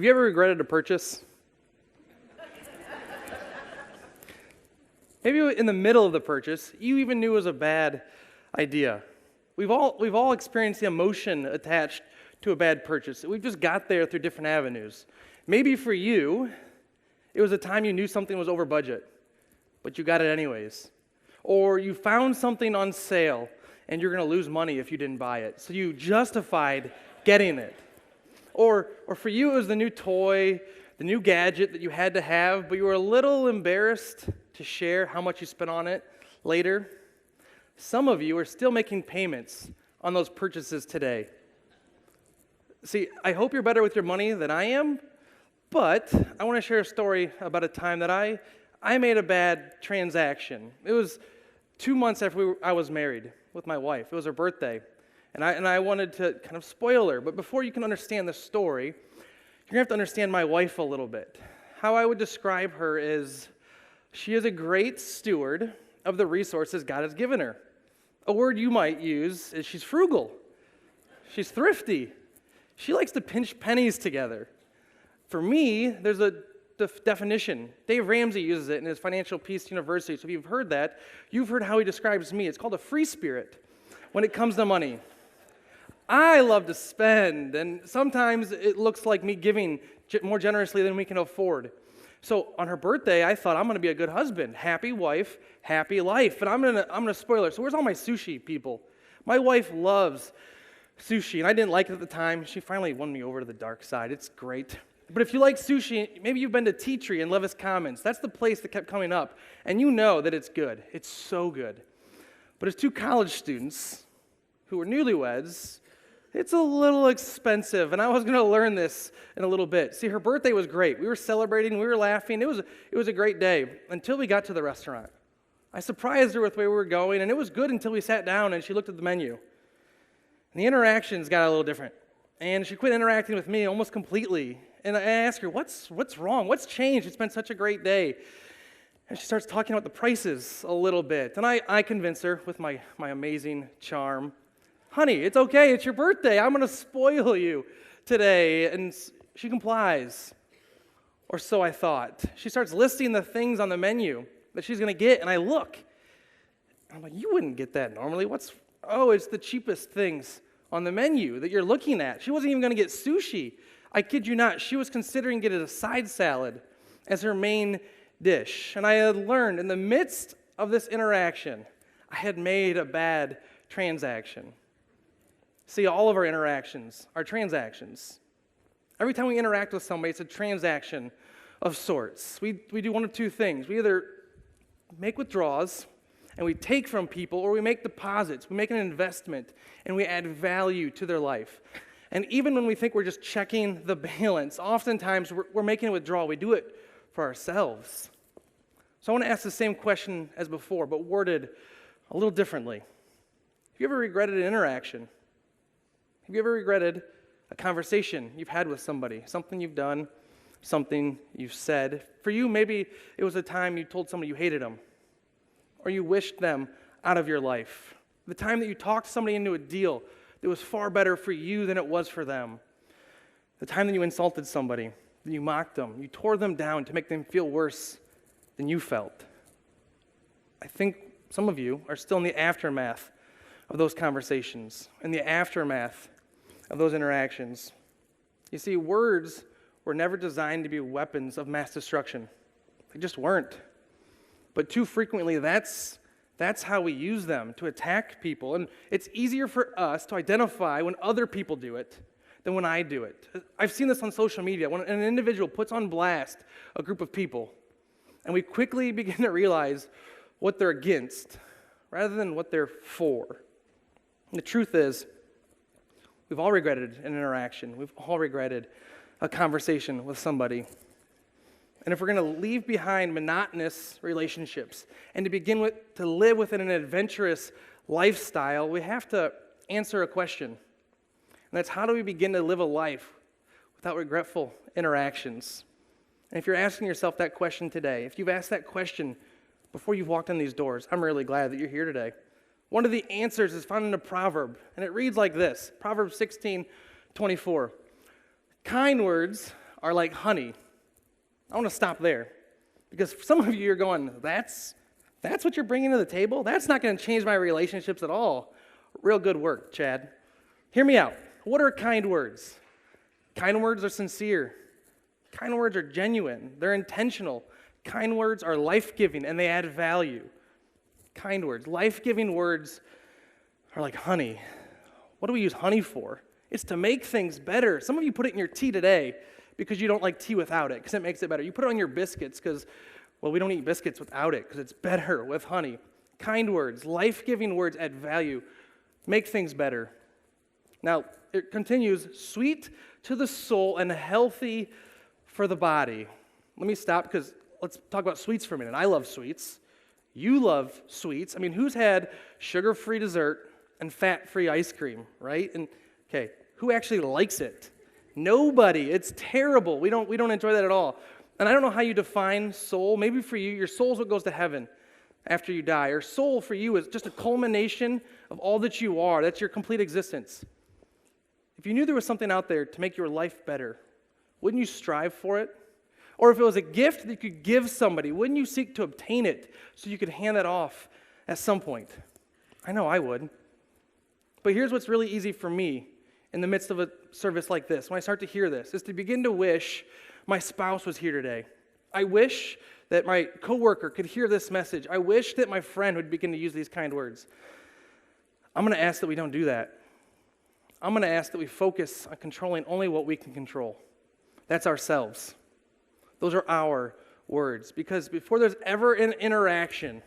Have you ever regretted a purchase? Maybe in the middle of the purchase, you even knew it was a bad idea. We've all experienced the emotion attached to a bad purchase. We've just got there through different avenues. Maybe for you, it was a time you knew something was over budget, but you got it anyways. Or you found something on sale, and you're going to lose money if you didn't buy it. So you justified getting it. Or for you, it was the new toy, the new gadget that you had to have, but you were a little embarrassed to share how much you spent on it later. Some of you are still making payments on those purchases today. See, I hope you're better with your money than I am, but I want to share a story about a time that I made a bad transaction. It was 2 months after I was married with my wife. It was her birthday, and I wanted to kind of spoil her. But before you can understand the story, you're going to have to understand my wife a little bit. How I would describe her is she is a great steward of the resources God has given her. A word you might use is she's frugal. She's thrifty. She likes to pinch pennies together. For me, there's a definition. Dave Ramsey uses it in his Financial Peace University. So if you've heard that, you've heard how he describes me. It's called a free spirit when it comes to money. I love to spend, and sometimes it looks like me giving more generously than we can afford. So on her birthday, I thought I'm going to be a good husband, happy wife, happy life, and I'm going to spoil her. So where's all my sushi people? My wife loves sushi, and I didn't like it at the time. She finally won me over to the dark side. It's great. But if you like sushi, maybe you've been to Tea Tree in Levis Commons. That's the place that kept coming up, and you know that it's good. It's so good. But as two college students who were newlyweds, it's a little expensive, and I was going to learn this in a little bit. See, her birthday was great. We were celebrating, we were laughing. It was a great day until we got to the restaurant. I surprised her with where we were going, and it was good until we sat down and she looked at the menu. And the interactions got a little different, and she quit interacting with me almost completely. And I asked her, what's wrong? What's changed? It's been such a great day. And she starts talking about the prices a little bit, and I convince her with my amazing charm. Honey, it's okay, it's your birthday. I'm going to spoil you today. And she complies. Or so I thought. She starts listing the things on the menu that she's going to get, and I look. I'm like, you wouldn't get that normally. It's the cheapest things on the menu that you're looking at. She wasn't even going to get sushi. I kid you not, she was considering getting a side salad as her main dish. And I had learned in the midst of this interaction, I had made a bad transaction. See, all of our interactions are transactions. Every time we interact with somebody, it's a transaction of sorts. We do one of two things. We either make withdrawals, and we take from people, or we make deposits. We make an investment, and we add value to their life. And even when we think we're just checking the balance, oftentimes we're making a withdrawal. We do it for ourselves. So I want to ask the same question as before, but worded a little differently. Have you ever regretted an interaction? Have you ever regretted a conversation you've had with somebody, something you've done, something you've said? For you, maybe it was a time you told somebody you hated them, or you wished them out of your life. The time that you talked somebody into a deal that was far better for you than it was for them. The time that you insulted somebody, that you mocked them, you tore them down to make them feel worse than you felt. I think some of you are still in the aftermath of those conversations, in the aftermath of those interactions. You see, words were never designed to be weapons of mass destruction. They just weren't. But too frequently, that's how we use them to attack people. And it's easier for us to identify when other people do it than when I do it. I've seen this on social media. When an individual puts on blast a group of people, and we quickly begin to realize what they're against rather than what they're for. And the truth is, we've all regretted an interaction. We've all regretted a conversation with somebody. And if we're going to leave behind monotonous relationships and to live within an adventurous lifestyle, we have to answer a question. And that's, how do we begin to live a life without regretful interactions? And if you're asking yourself that question today, if you've asked that question before you've walked in these doors, I'm really glad that you're here today. One of the answers is found in a proverb, and it reads like this, Proverbs 16:24. Kind words are like honey. I want to stop there because some of you are going, that's what you're bringing to the table? That's not going to change my relationships at all. Real good work, Chad. Hear me out. What are kind words? Kind words are sincere. Kind words are genuine. They're intentional. Kind words are life-giving, and they add value. Kind words. Life-giving words are like honey. What do we use honey for? It's to make things better. Some of you put it in your tea today because you don't like tea without it, because it makes it better. You put it on your biscuits because, well, we don't eat biscuits without it because it's better with honey. Kind words, life-giving words add value, make things better. Now, it continues, sweet to the soul and healthy for the body. Let me stop because let's talk about sweets for a minute. I love sweets. You love sweets. I mean, who's had sugar-free dessert and fat-free ice cream, right? And okay, who actually likes it? Nobody. It's terrible. We don't enjoy that at all. And I don't know how you define soul. Maybe for you, your soul is what goes to heaven after you die. Or soul for you is just a culmination of all that you are. That's your complete existence. If you knew there was something out there to make your life better, wouldn't you strive for it? Or if it was a gift that you could give somebody, wouldn't you seek to obtain it so you could hand that off at some point? I know I would. But here's what's really easy for me in the midst of a service like this, when I start to hear this, is to begin to wish my spouse was here today. I wish that my coworker could hear this message. I wish that my friend would begin to use these kind words. I'm going to ask that we don't do that. I'm going to ask that we focus on controlling only what we can control. That's ourselves. Those are our words. Because before there's ever an interaction,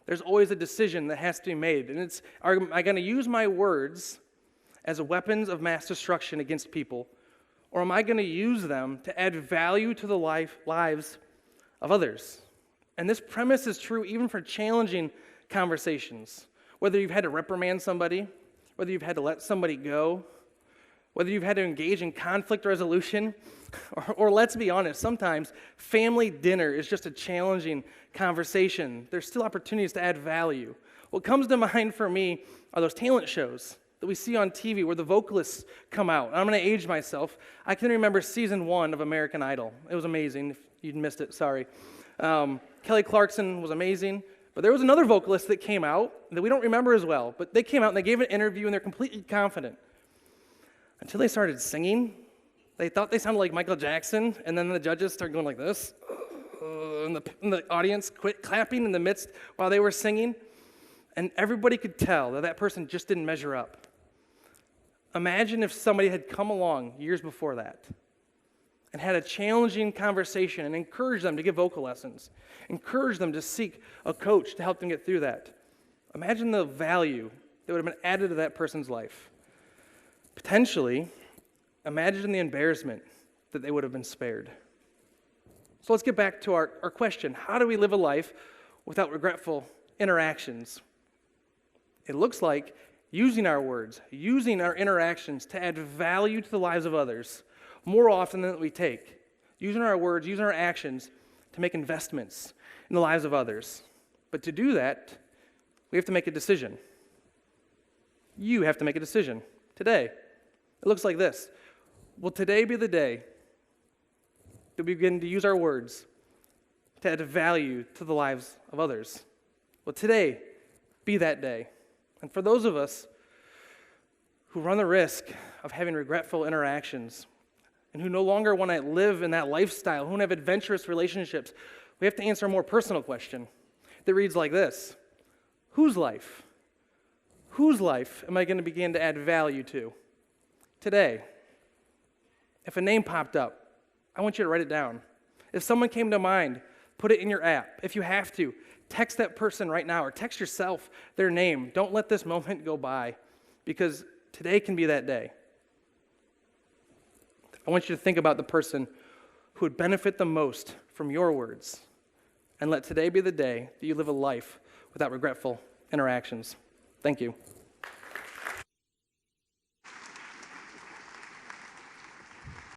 there's always a decision that has to be made. And it's, am I going to use my words as weapons of mass destruction against people? Or am I going to use them to add value to the lives of others? And this premise is true even for challenging conversations. Whether you've had to reprimand somebody, whether you've had to let somebody go, whether you've had to engage in conflict resolution, or let's be honest, sometimes family dinner is just a challenging conversation. There's still opportunities to add value. What comes to mind for me are those talent shows that we see on TV where the vocalists come out. I'm going to age myself. I can remember season 1 of American Idol. It was amazing. If you'd missed it, sorry. Kelly Clarkson was amazing. But there was another vocalist that came out that we don't remember as well. But they came out and they gave an interview and they're completely confident. Until they started singing, they thought they sounded like Michael Jackson, and then the judges started going like this, and the audience quit clapping in the midst while they were singing, and everybody could tell that that person just didn't measure up. Imagine if somebody had come along years before that and had a challenging conversation and encouraged them to give vocal lessons, encouraged them to seek a coach to help them get through that. Imagine the value that would have been added to that person's life. Potentially, imagine the embarrassment that they would have been spared. So let's get back to our question. How do we live a life without regretful interactions? It looks like using our words, using our interactions to add value to the lives of others more often than we take. Using our words, using our actions to make investments in the lives of others. But to do that, we have to make a decision. You have to make a decision today. It looks like this. Will today be the day that we begin to use our words to add value to the lives of others? Will today be that day? And for those of us who run the risk of having regretful interactions and who no longer want to live in that lifestyle, who want to have adventurous relationships, we have to answer a more personal question that reads like this. Whose life? Whose life am I going to begin to add value to today? If a name popped up, I want you to write it down. If someone came to mind, put it in your app. If you have to, text that person right now or text yourself their name. Don't let this moment go by because today can be that day. I want you to think about the person who would benefit the most from your words and let today be the day that you live a life without regretful interactions. Thank you.